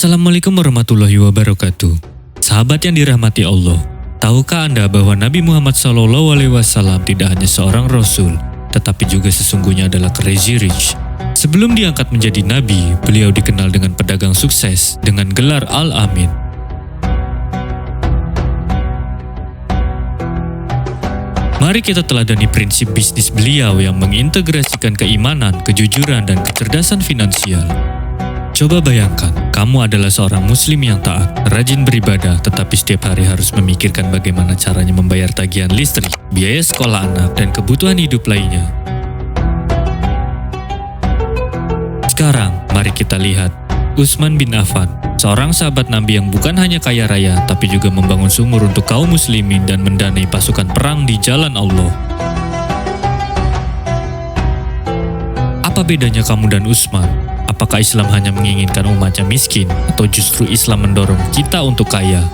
Assalamualaikum warahmatullahi wabarakatuh. Sahabat yang dirahmati Allah, tahukah Anda bahwa Nabi Muhammad SAW tidak hanya seorang Rasul, tetapi juga sesungguhnya adalah Crazy Rich. Sebelum diangkat menjadi Nabi, beliau dikenal dengan pedagang sukses dengan gelar Al-Amin. Mari kita teladani prinsip bisnis beliau yang mengintegrasikan keimanan, kejujuran, dan kecerdasan finansial. Coba bayangkan, kamu adalah seorang muslim yang taat, rajin beribadah, tetapi setiap hari harus memikirkan bagaimana caranya membayar tagihan listrik, biaya sekolah anak, dan kebutuhan hidup lainnya. Sekarang, mari kita lihat Utsman bin Affan, seorang sahabat Nabi yang bukan hanya kaya raya, tapi juga membangun sumur untuk kaum muslimin dan mendanai pasukan perang di jalan Allah. Apa bedanya kamu dan Utsman? Apakah Islam hanya menginginkan umatnya miskin, atau justru Islam mendorong kita untuk kaya?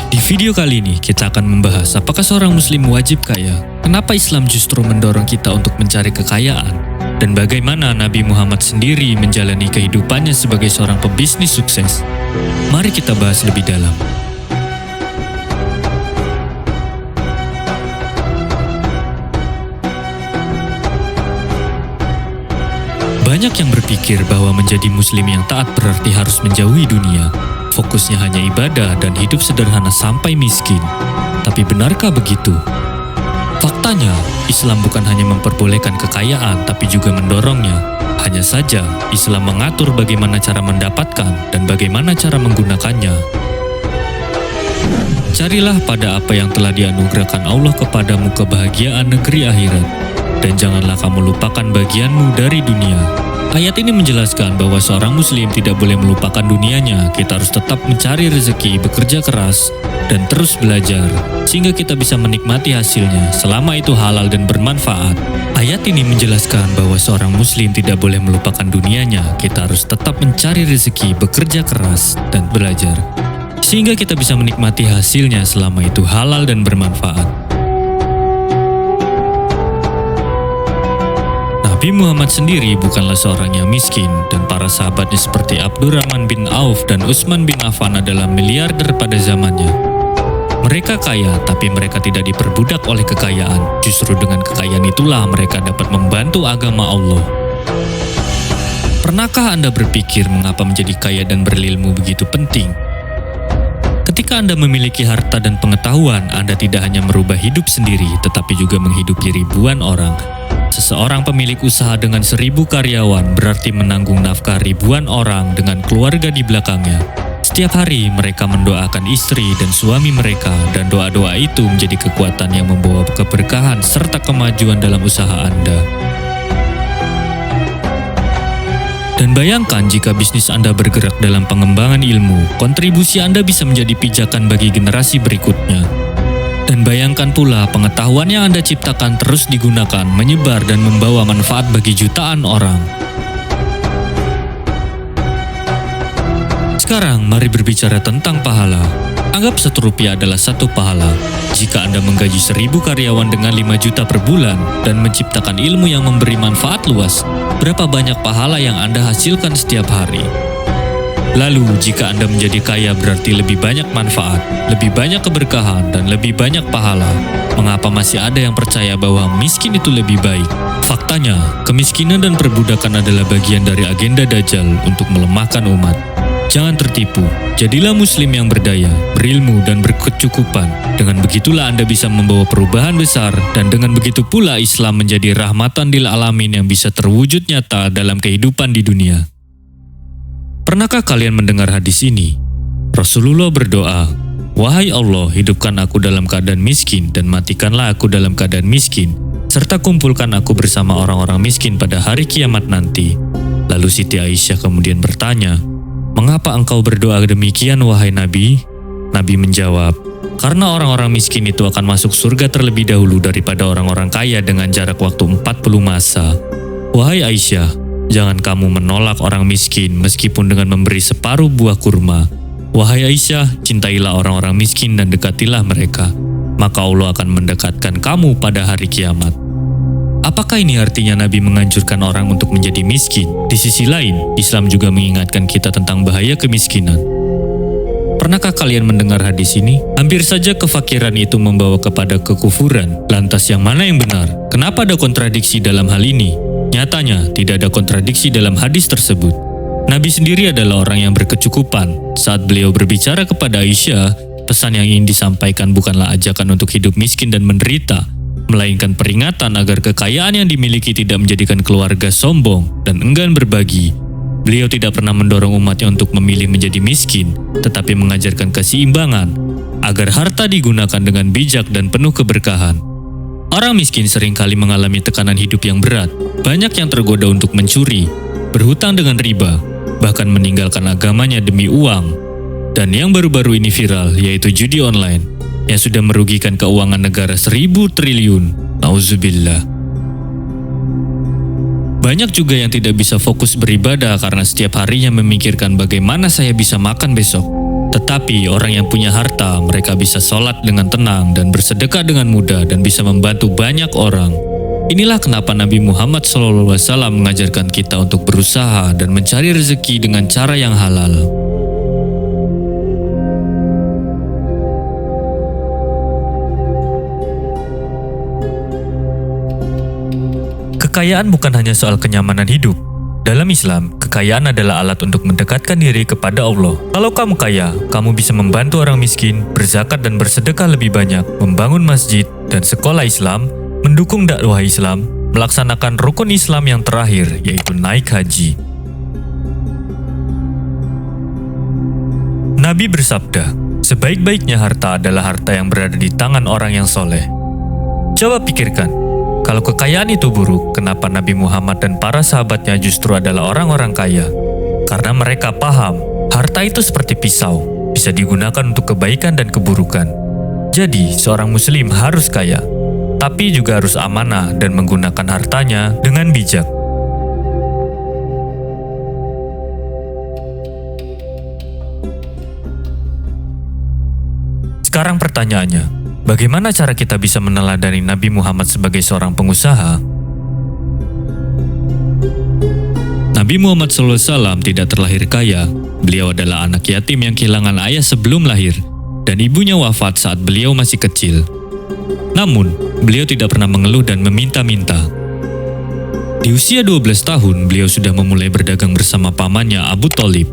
Di video kali ini, kita akan membahas apakah seorang muslim wajib kaya, kenapa Islam justru mendorong kita untuk mencari kekayaan, dan bagaimana Nabi Muhammad sendiri menjalani kehidupannya sebagai seorang pebisnis sukses. Mari kita bahas lebih dalam. Banyak yang berpikir bahwa menjadi muslim yang taat berarti harus menjauhi dunia, fokusnya hanya ibadah dan hidup sederhana sampai miskin. Tapi benarkah begitu? Faktanya, Islam bukan hanya memperbolehkan kekayaan, tapi juga mendorongnya. Hanya saja, Islam mengatur bagaimana cara mendapatkan dan bagaimana cara menggunakannya. Carilah pada apa yang telah dianugerahkan Allah kepadamu kebahagiaan negeri akhirat, dan janganlah kamu lupakan bagianmu dari dunia. Ayat ini menjelaskan bahwa seorang muslim tidak boleh melupakan dunianya. Kita harus tetap mencari rezeki, bekerja keras, dan terus belajar, sehingga kita bisa menikmati hasilnya selama itu halal dan bermanfaat. Ayat ini menjelaskan bahwa seorang muslim tidak boleh melupakan dunianya. Kita harus tetap mencari rezeki, bekerja keras, dan belajar, sehingga kita bisa menikmati hasilnya selama itu halal dan bermanfaat. Nabi Muhammad sendiri bukanlah seorang yang miskin, dan para sahabatnya seperti Abdurrahman bin Auf dan Utsman bin Affan adalah miliarder pada zamannya. Mereka kaya, tapi mereka tidak diperbudak oleh kekayaan. Justru dengan kekayaan itulah mereka dapat membantu agama Allah. Pernahkah Anda berpikir mengapa menjadi kaya dan berilmu begitu penting? Ketika Anda memiliki harta dan pengetahuan, Anda tidak hanya merubah hidup sendiri, tetapi juga menghidupi ribuan orang. Seseorang pemilik usaha dengan 1.000 karyawan berarti menanggung nafkah ribuan orang dengan keluarga di belakangnya. Setiap hari mereka mendoakan istri dan suami mereka, dan doa-doa itu menjadi kekuatan yang membawa keberkahan serta kemajuan dalam usaha Anda. Dan bayangkan jika bisnis Anda bergerak dalam pengembangan ilmu, kontribusi Anda bisa menjadi pijakan bagi generasi berikutnya. Dan bayangkan pula pengetahuan yang Anda ciptakan terus digunakan, menyebar dan membawa manfaat bagi jutaan orang. Sekarang mari berbicara tentang pahala. Anggap 1 rupiah adalah 1 pahala. Jika Anda menggaji 1.000 karyawan dengan 5 juta per bulan dan menciptakan ilmu yang memberi manfaat luas, berapa banyak pahala yang Anda hasilkan setiap hari? Lalu, jika Anda menjadi kaya berarti lebih banyak manfaat, lebih banyak keberkahan, dan lebih banyak pahala. Mengapa masih ada yang percaya bahwa miskin itu lebih baik? Faktanya, kemiskinan dan perbudakan adalah bagian dari agenda Dajjal untuk melemahkan umat. Jangan tertipu, jadilah muslim yang berdaya, berilmu, dan berkecukupan. Dengan begitulah Anda bisa membawa perubahan besar, dan dengan begitu pula Islam menjadi rahmatan lil alamin yang bisa terwujud nyata dalam kehidupan di dunia. Pernahkah kalian mendengar hadis ini? Rasulullah berdoa, "Wahai Allah, hidupkan aku dalam keadaan miskin dan matikanlah aku dalam keadaan miskin, serta kumpulkan aku bersama orang-orang miskin pada hari kiamat nanti." Lalu Siti Aisyah kemudian bertanya, "Mengapa engkau berdoa demikian, wahai Nabi?" Nabi menjawab, "Karena orang-orang miskin itu akan masuk surga terlebih dahulu daripada orang-orang kaya dengan jarak waktu 40 masa. Wahai Aisyah, jangan kamu menolak orang miskin meskipun dengan memberi separuh buah kurma. Wahai Aisyah, cintailah orang-orang miskin dan dekatilah mereka. Maka Allah akan mendekatkan kamu pada hari kiamat." Apakah ini artinya Nabi menganjurkan orang untuk menjadi miskin? Di sisi lain, Islam juga mengingatkan kita tentang bahaya kemiskinan. Pernahkah kalian mendengar hadis ini? Hampir saja kefakiran itu membawa kepada kekufuran. Lantas yang mana yang benar? Kenapa ada kontradiksi dalam hal ini? Nyatanya, tidak ada kontradiksi dalam hadis tersebut. Nabi sendiri adalah orang yang berkecukupan. Saat beliau berbicara kepada Aisyah, pesan yang ingin disampaikan bukanlah ajakan untuk hidup miskin dan menderita, melainkan peringatan agar kekayaan yang dimiliki tidak menjadikan keluarga sombong dan enggan berbagi. Beliau tidak pernah mendorong umatnya untuk memilih menjadi miskin, tetapi mengajarkan keseimbangan, agar harta digunakan dengan bijak dan penuh keberkahan. Orang miskin seringkali mengalami tekanan hidup yang berat, banyak yang tergoda untuk mencuri, berhutang dengan riba, bahkan meninggalkan agamanya demi uang. Dan yang baru-baru ini viral, yaitu judi online, yang sudah merugikan keuangan negara 1.000 triliun. Nauzubillah. Banyak juga yang tidak bisa fokus beribadah karena setiap harinya memikirkan bagaimana saya bisa makan besok. Tetapi orang yang punya harta, mereka bisa sholat dengan tenang dan bersedekah dengan mudah dan bisa membantu banyak orang. Inilah kenapa Nabi Muhammad SAW mengajarkan kita untuk berusaha dan mencari rezeki dengan cara yang halal. Kekayaan bukan hanya soal kenyamanan hidup. Dalam Islam, kekayaan adalah alat untuk mendekatkan diri kepada Allah. Kalau kamu kaya, kamu bisa membantu orang miskin, berzakat dan bersedekah lebih banyak, membangun masjid dan sekolah Islam, mendukung dakwah Islam, melaksanakan rukun Islam yang terakhir, yaitu naik haji. Nabi bersabda, sebaik-baiknya harta adalah harta yang berada di tangan orang yang soleh. Coba pikirkan, kalau kekayaan itu buruk, kenapa Nabi Muhammad dan para sahabatnya justru adalah orang-orang kaya? Karena mereka paham, harta itu seperti pisau, bisa digunakan untuk kebaikan dan keburukan. Jadi, seorang muslim harus kaya, tapi juga harus amanah dan menggunakan hartanya dengan bijak. Sekarang pertanyaannya, bagaimana cara kita bisa meneladani Nabi Muhammad sebagai seorang pengusaha? Nabi Muhammad SAW tidak terlahir kaya. Beliau adalah anak yatim yang kehilangan ayah sebelum lahir, dan ibunya wafat saat beliau masih kecil. Namun, beliau tidak pernah mengeluh dan meminta-minta. Di usia 12 tahun, beliau sudah memulai berdagang bersama pamannya Abu Thalib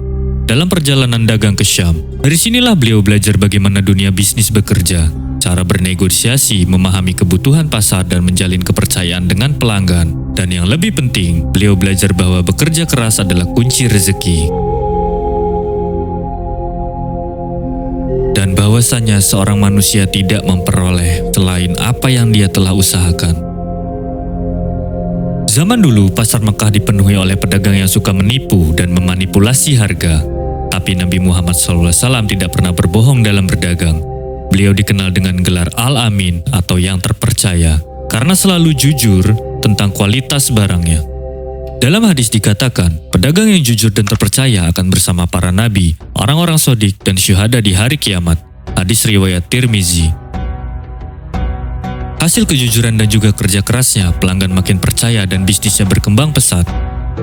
dalam perjalanan dagang ke Syam. Dari sinilah beliau belajar bagaimana dunia bisnis bekerja, cara bernegosiasi, memahami kebutuhan pasar, dan menjalin kepercayaan dengan pelanggan. Dan yang lebih penting, beliau belajar bahwa bekerja keras adalah kunci rezeki. Dan bahwasanya seorang manusia tidak memperoleh selain apa yang dia telah usahakan. Zaman dulu, pasar Mekah dipenuhi oleh pedagang yang suka menipu dan memanipulasi harga. Tapi Nabi Muhammad SAW tidak pernah berbohong dalam berdagang. Beliau dikenal dengan gelar Al-Amin atau yang terpercaya, karena selalu jujur tentang kualitas barangnya. Dalam hadis dikatakan, pedagang yang jujur dan terpercaya akan bersama para nabi, orang-orang shodiq dan syuhada di hari kiamat. Hadis riwayat Tirmizi. Hasil kejujuran dan juga kerja kerasnya, pelanggan makin percaya dan bisnisnya berkembang pesat.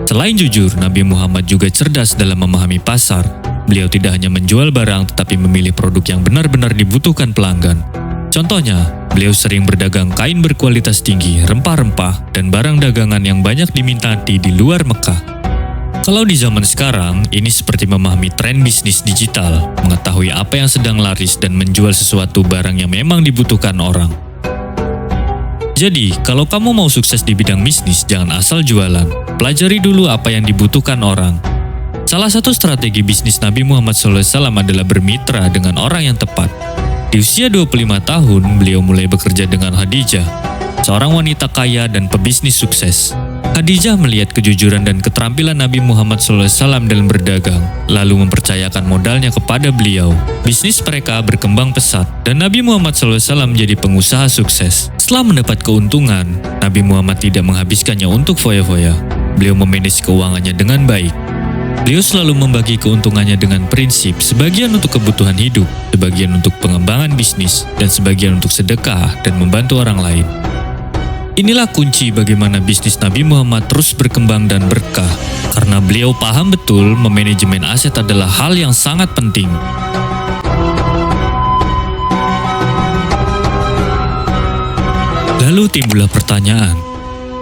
Selain jujur, Nabi Muhammad juga cerdas dalam memahami pasar. Beliau tidak hanya menjual barang, tetapi memilih produk yang benar-benar dibutuhkan pelanggan. Contohnya, beliau sering berdagang kain berkualitas tinggi, rempah-rempah, dan barang dagangan yang banyak diminati di luar Mekah. Kalau di zaman sekarang, ini seperti memahami tren bisnis digital, mengetahui apa yang sedang laris dan menjual sesuatu barang yang memang dibutuhkan orang. Jadi, kalau kamu mau sukses di bidang bisnis, jangan asal jualan. Pelajari dulu apa yang dibutuhkan orang. Salah satu strategi bisnis Nabi Muhammad SAW adalah bermitra dengan orang yang tepat. Di usia 25 tahun, beliau mulai bekerja dengan Khadijah, seorang wanita kaya dan pebisnis sukses. Khadijah melihat kejujuran dan keterampilan Nabi Muhammad SAW dalam berdagang, lalu mempercayakan modalnya kepada beliau. Bisnis mereka berkembang pesat, dan Nabi Muhammad SAW menjadi pengusaha sukses. Setelah mendapat keuntungan, Nabi Muhammad tidak menghabiskannya untuk foya-foya. Beliau memanage keuangannya dengan baik. Beliau selalu membagi keuntungannya dengan prinsip, sebagian untuk kebutuhan hidup, sebagian untuk pengembangan bisnis, dan sebagian untuk sedekah dan membantu orang lain. Inilah kunci bagaimana bisnis Nabi Muhammad terus berkembang dan berkah, karena beliau paham betul memanajemen aset adalah hal yang sangat penting. Lalu timbullah pertanyaan,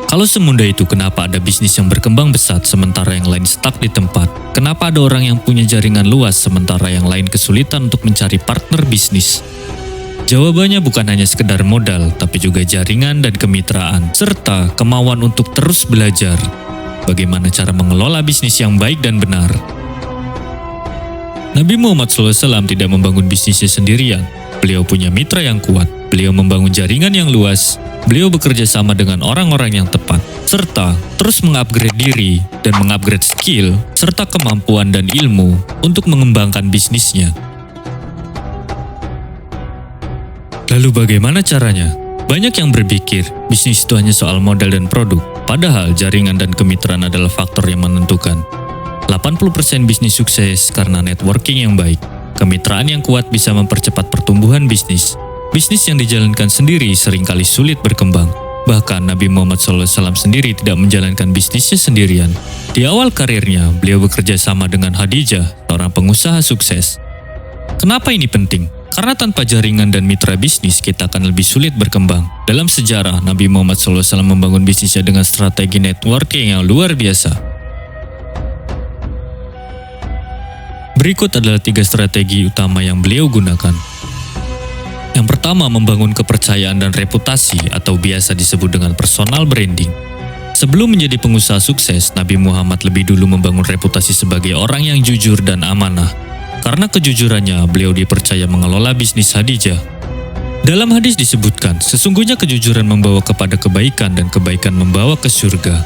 kalau semudah itu kenapa ada bisnis yang berkembang pesat sementara yang lain stuck di tempat? Kenapa ada orang yang punya jaringan luas sementara yang lain kesulitan untuk mencari partner bisnis? Jawabannya bukan hanya sekedar modal, tapi juga jaringan dan kemitraan, serta kemauan untuk terus belajar bagaimana cara mengelola bisnis yang baik dan benar. Nabi Muhammad SAW tidak membangun bisnisnya sendirian. Beliau punya mitra yang kuat, beliau membangun jaringan yang luas, beliau bekerja sama dengan orang-orang yang tepat, serta terus mengupgrade diri dan mengupgrade skill, serta kemampuan dan ilmu untuk mengembangkan bisnisnya. Lalu bagaimana caranya? Banyak yang berpikir bisnis itu hanya soal modal dan produk, padahal jaringan dan kemitraan adalah faktor yang menentukan. 80% bisnis sukses karena networking yang baik. Kemitraan yang kuat bisa mempercepat pertumbuhan bisnis. Bisnis yang dijalankan sendiri seringkali sulit berkembang. Bahkan Nabi Muhammad SAW sendiri tidak menjalankan bisnisnya sendirian. Di awal karirnya, beliau bekerja sama dengan Khadijah, seorang pengusaha sukses. Kenapa ini penting? Karena tanpa jaringan dan mitra bisnis, kita akan lebih sulit berkembang. Dalam sejarah, Nabi Muhammad SAW membangun bisnisnya dengan strategi networking yang luar biasa. Berikut adalah 3 strategi utama yang beliau gunakan. Yang pertama, membangun kepercayaan dan reputasi atau biasa disebut dengan personal branding. Sebelum menjadi pengusaha sukses, Nabi Muhammad lebih dulu membangun reputasi sebagai orang yang jujur dan amanah. Karena kejujurannya, beliau dipercaya mengelola bisnis Khadijah. Dalam hadis disebutkan, sesungguhnya kejujuran membawa kepada kebaikan dan kebaikan membawa ke surga.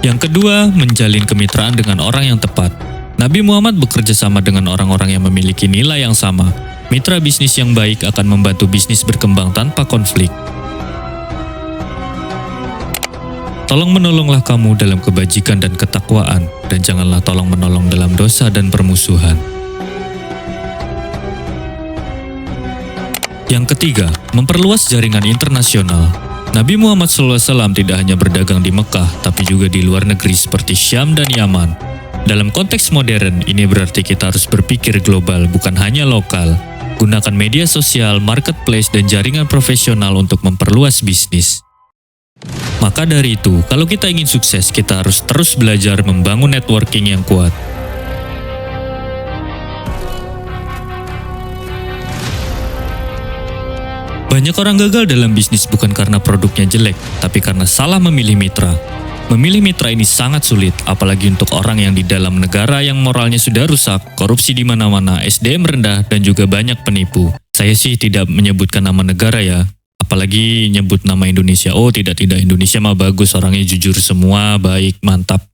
Yang kedua, menjalin kemitraan dengan orang yang tepat. Nabi Muhammad bekerja sama dengan orang-orang yang memiliki nilai yang sama. Mitra bisnis yang baik akan membantu bisnis berkembang tanpa konflik. Tolong-menolonglah kamu dalam kebajikan dan ketakwaan, dan janganlah tolong-menolong dalam dosa dan permusuhan. Yang ketiga, memperluas jaringan internasional. Nabi Muhammad SAW tidak hanya berdagang di Mekah, tapi juga di luar negeri seperti Syam dan Yaman. Dalam konteks modern, ini berarti kita harus berpikir global, bukan hanya lokal. Gunakan media sosial, marketplace, dan jaringan profesional untuk memperluas bisnis. Maka dari itu, kalau kita ingin sukses, kita harus terus belajar membangun networking yang kuat. Banyak orang gagal dalam bisnis bukan karena produknya jelek, tapi karena salah memilih mitra. Memilih mitra ini sangat sulit, apalagi untuk orang yang di dalam negara yang moralnya sudah rusak, korupsi di mana-mana, SDM rendah, dan juga banyak penipu. Saya sih tidak menyebutkan nama negara ya. Apalagi nyebut nama Indonesia. Oh tidak, Indonesia mah bagus, orangnya jujur semua, baik, mantap.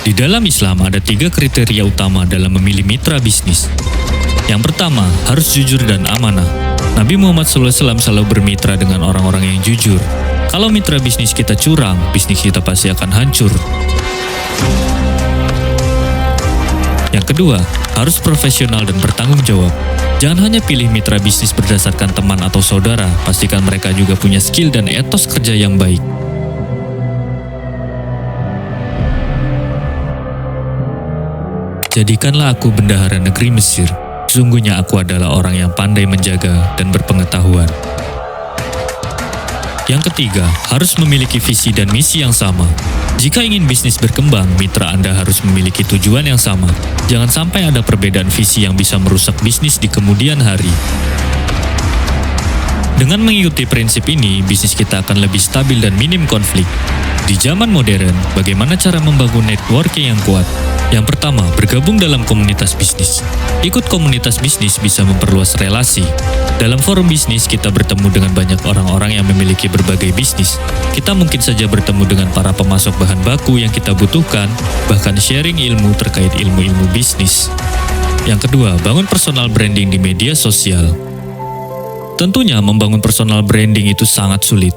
Di dalam Islam ada 3 kriteria utama dalam memilih mitra bisnis. Yang pertama, harus jujur dan amanah. Nabi Muhammad SAW selalu bermitra dengan orang-orang yang jujur. Kalau mitra bisnis kita curang, bisnis kita pasti akan hancur. Yang kedua, harus profesional dan bertanggung jawab. Jangan hanya pilih mitra bisnis berdasarkan teman atau saudara, pastikan mereka juga punya skill dan etos kerja yang baik. Jadikanlah aku bendahara negeri Mesir. Sesungguhnya aku adalah orang yang pandai menjaga dan berpengetahuan. Yang ketiga, harus memiliki visi dan misi yang sama. Jika ingin bisnis berkembang, mitra Anda harus memiliki tujuan yang sama. Jangan sampai ada perbedaan visi yang bisa merusak bisnis di kemudian hari. Dengan mengikuti prinsip ini, bisnis kita akan lebih stabil dan minim konflik. Di zaman modern, bagaimana cara membangun networking yang kuat? Yang pertama, bergabung dalam komunitas bisnis. Ikut komunitas bisnis bisa memperluas relasi. Dalam forum bisnis, kita bertemu dengan banyak orang-orang yang memiliki berbagai bisnis. Kita mungkin saja bertemu dengan para pemasok bahan baku yang kita butuhkan, bahkan sharing ilmu terkait ilmu-ilmu bisnis. Yang kedua, bangun personal branding di media sosial. Tentunya membangun personal branding itu sangat sulit.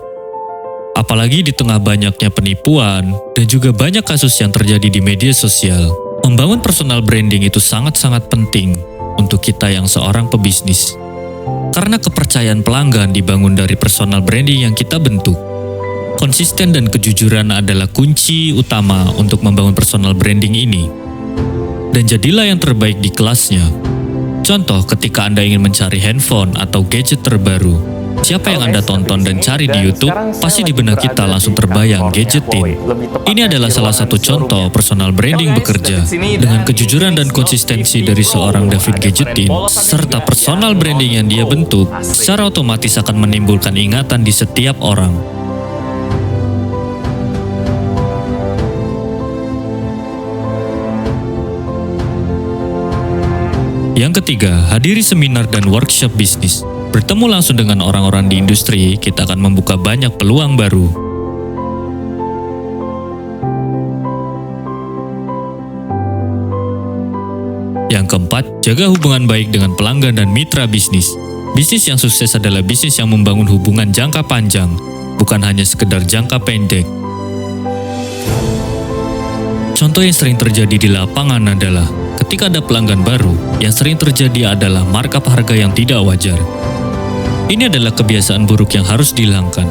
Apalagi di tengah banyaknya penipuan dan juga banyak kasus yang terjadi di media sosial. Membangun personal branding itu sangat-sangat penting untuk kita yang seorang pebisnis. Karena kepercayaan pelanggan dibangun dari personal branding yang kita bentuk. Konsisten dan kejujuran adalah kunci utama untuk membangun personal branding ini. Dan jadilah yang terbaik di kelasnya. Contoh, ketika Anda ingin mencari handphone atau gadget terbaru, siapa yang Anda tonton dan cari di YouTube, pasti di benak kita langsung terbayang Gadgetin. Ini adalah salah satu contoh personal branding bekerja. Dengan kejujuran dan konsistensi dari seorang David Gadgetin, serta personal branding yang dia bentuk, secara otomatis akan menimbulkan ingatan di setiap orang. Yang ketiga, hadiri seminar dan workshop bisnis. Bertemu langsung dengan orang-orang di industri, kita akan membuka banyak peluang baru. Yang keempat, jaga hubungan baik dengan pelanggan dan mitra bisnis. Bisnis yang sukses adalah bisnis yang membangun hubungan jangka panjang, bukan hanya sekedar jangka pendek. Contoh yang sering terjadi di lapangan adalah ketika ada pelanggan baru, yang sering terjadi adalah markup harga yang tidak wajar. Ini adalah kebiasaan buruk yang harus dihilangkan.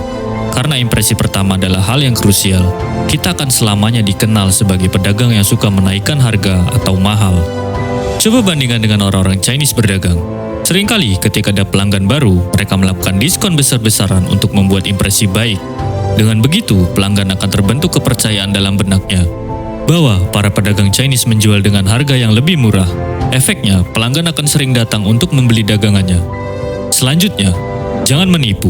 Karena impresi pertama adalah hal yang krusial, kita akan selamanya dikenal sebagai pedagang yang suka menaikkan harga atau mahal. Coba bandingkan dengan orang-orang Chinese berdagang. Seringkali ketika ada pelanggan baru, mereka melakukan diskon besar-besaran untuk membuat impresi baik. Dengan begitu, pelanggan akan terbentuk kepercayaan dalam benaknya bahwa para pedagang Chinese menjual dengan harga yang lebih murah. Efeknya, pelanggan akan sering datang untuk membeli dagangannya. Selanjutnya, jangan menipu.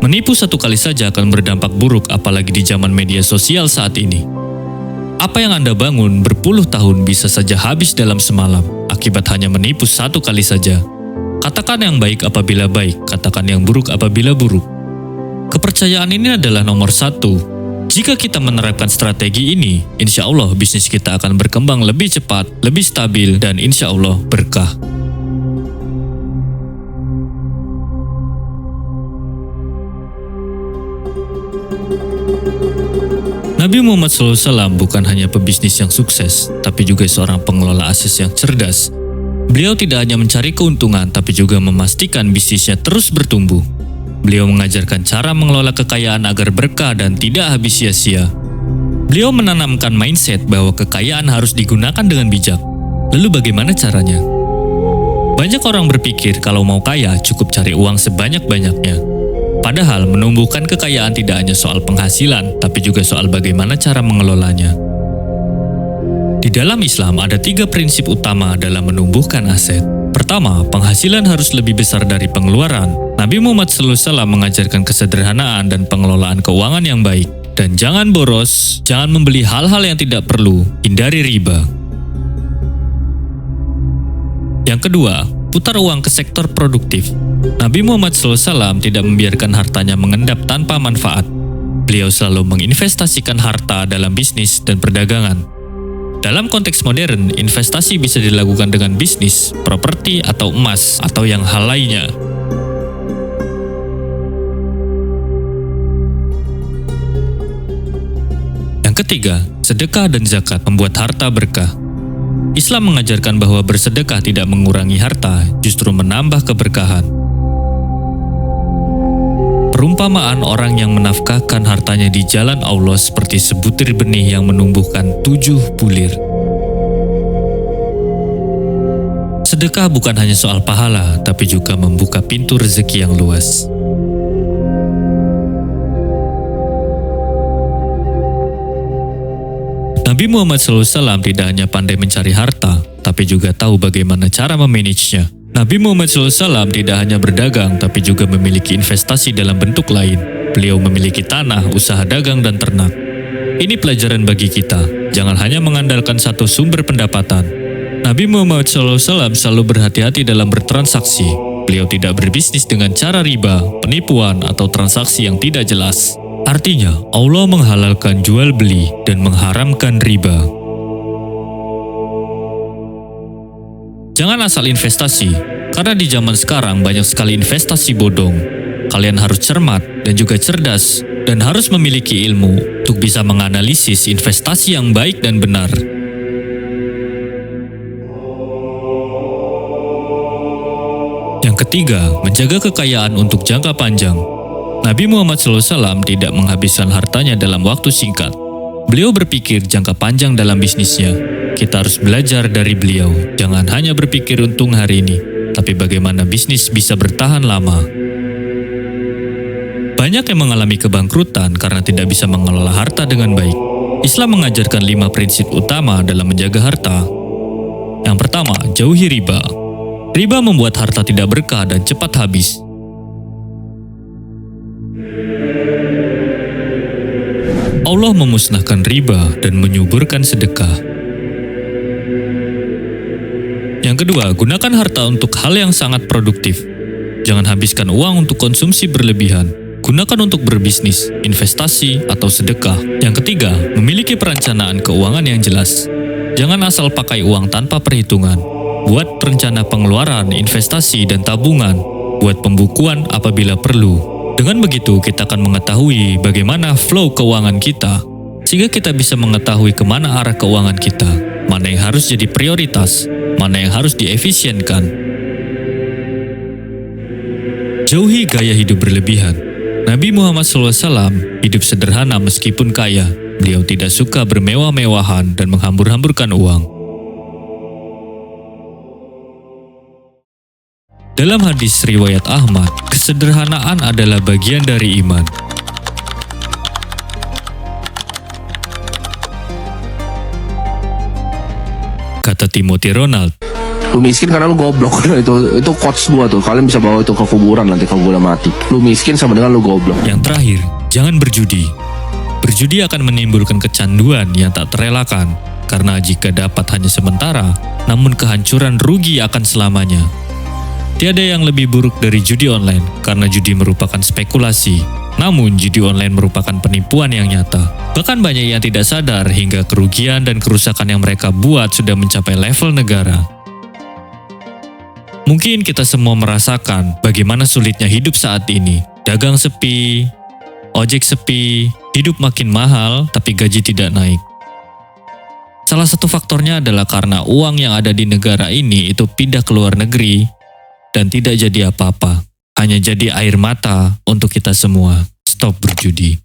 Menipu satu kali saja akan berdampak buruk, apalagi di zaman media sosial saat ini. Apa yang Anda bangun berpuluh tahun bisa saja habis dalam semalam, akibat hanya menipu satu kali saja. Katakan yang baik apabila baik, katakan yang buruk apabila buruk. Kepercayaan ini adalah nomor satu. Jika kita menerapkan strategi ini, insya Allah bisnis kita akan berkembang lebih cepat, lebih stabil, dan insya Allah berkah. Nabi Muhammad SAW bukan hanya pebisnis yang sukses, tapi juga seorang pengelola aset yang cerdas. Beliau tidak hanya mencari keuntungan, tapi juga memastikan bisnisnya terus bertumbuh. Beliau mengajarkan cara mengelola kekayaan agar berkah dan tidak habis sia-sia. Beliau menanamkan mindset bahwa kekayaan harus digunakan dengan bijak. Lalu bagaimana caranya? Banyak orang berpikir kalau mau kaya cukup cari uang sebanyak-banyaknya. Padahal menumbuhkan kekayaan tidak hanya soal penghasilan, tapi juga soal bagaimana cara mengelolanya. Di dalam Islam ada 3 prinsip utama dalam menumbuhkan aset. Pertama, penghasilan harus lebih besar dari pengeluaran. Nabi Muhammad SAW mengajarkan kesederhanaan dan pengelolaan keuangan yang baik. Dan jangan boros, jangan membeli hal-hal yang tidak perlu, hindari riba. Yang kedua, putar uang ke sektor produktif. Nabi Muhammad SAW tidak membiarkan hartanya mengendap tanpa manfaat. Beliau selalu menginvestasikan harta dalam bisnis dan perdagangan. Dalam konteks modern, investasi bisa dilakukan dengan bisnis, properti, atau emas, atau yang hal lainnya. Yang ketiga, sedekah dan zakat membuat harta berkah. Islam mengajarkan bahwa bersedekah tidak mengurangi harta, justru menambah keberkahan. Perumpamaan orang yang menafkahkan hartanya di jalan Allah seperti sebutir benih yang menumbuhkan 7 bulir. Sedekah bukan hanya soal pahala, tapi juga membuka pintu rezeki yang luas. Nabi Muhammad SAW tidak hanya pandai mencari harta, tapi juga tahu bagaimana cara memanagenya. Nabi Muhammad SAW tidak hanya berdagang, tapi juga memiliki investasi dalam bentuk lain. Beliau memiliki tanah, usaha dagang, dan ternak. Ini pelajaran bagi kita, jangan hanya mengandalkan satu sumber pendapatan. Nabi Muhammad SAW selalu berhati-hati dalam bertransaksi. Beliau tidak berbisnis dengan cara riba, penipuan, atau transaksi yang tidak jelas. Artinya, Allah menghalalkan jual beli dan mengharamkan riba. Jangan asal investasi, karena di zaman sekarang banyak sekali investasi bodong. Kalian harus cermat dan juga cerdas, dan harus memiliki ilmu untuk bisa menganalisis investasi yang baik dan benar. Yang Yang ketiga, menjaga kekayaan untuk jangka panjang. Nabi Muhammad SAW tidak menghabiskan hartanya dalam waktu singkat. Beliau berpikir jangka panjang dalam bisnisnya. Kita harus belajar dari beliau. Jangan hanya berpikir untung hari ini, tapi bagaimana bisnis bisa bertahan lama. Banyak yang mengalami kebangkrutan karena tidak bisa mengelola harta dengan baik. Islam mengajarkan 5 prinsip utama dalam menjaga harta. Yang pertama, jauhi riba. Riba membuat harta tidak berkah dan cepat habis. Allah memusnahkan riba dan menyuburkan sedekah. Yang kedua, gunakan harta untuk hal yang sangat produktif. Jangan habiskan uang untuk konsumsi berlebihan. Gunakan untuk berbisnis, investasi, atau sedekah. Yang ketiga, memiliki perencanaan keuangan yang jelas. Jangan asal pakai uang tanpa perhitungan. Buat rencana pengeluaran, investasi, dan tabungan. Buat pembukuan apabila perlu. Dengan begitu, kita akan mengetahui bagaimana flow keuangan kita, sehingga kita bisa mengetahui kemana arah keuangan kita, mana yang harus jadi prioritas, mana yang harus diefisienkan. Jauhi gaya hidup berlebihan. Nabi Muhammad SAW hidup sederhana meskipun kaya. Beliau tidak suka bermewah-mewahan dan menghambur-hamburkan uang. Dalam hadis riwayat Ahmad, kesederhanaan adalah bagian dari iman. Kata Timothy Ronald, lu miskin karena lu goblok. Itu quotes gua tuh. Kalian bisa bawa itu ke kuburan nanti kalau gua udah mati. Lu miskin sama dengan lu goblok. Yang terakhir, jangan berjudi. Berjudi akan menimbulkan kecanduan yang tak terelakkan, karena jika dapat hanya sementara, namun kehancuran rugi akan selamanya. Tiada yang lebih buruk dari judi online, karena judi merupakan spekulasi. Namun, judi online merupakan penipuan yang nyata. Bahkan banyak yang tidak sadar hingga kerugian dan kerusakan yang mereka buat sudah mencapai level negara. Mungkin kita semua merasakan bagaimana sulitnya hidup saat ini. Dagang sepi, ojek sepi, hidup makin mahal, tapi gaji tidak naik. Salah satu faktornya adalah karena uang yang ada di negara ini itu pindah ke luar negeri, dan tidak jadi apa-apa, hanya jadi air mata untuk kita semua. Stop berjudi.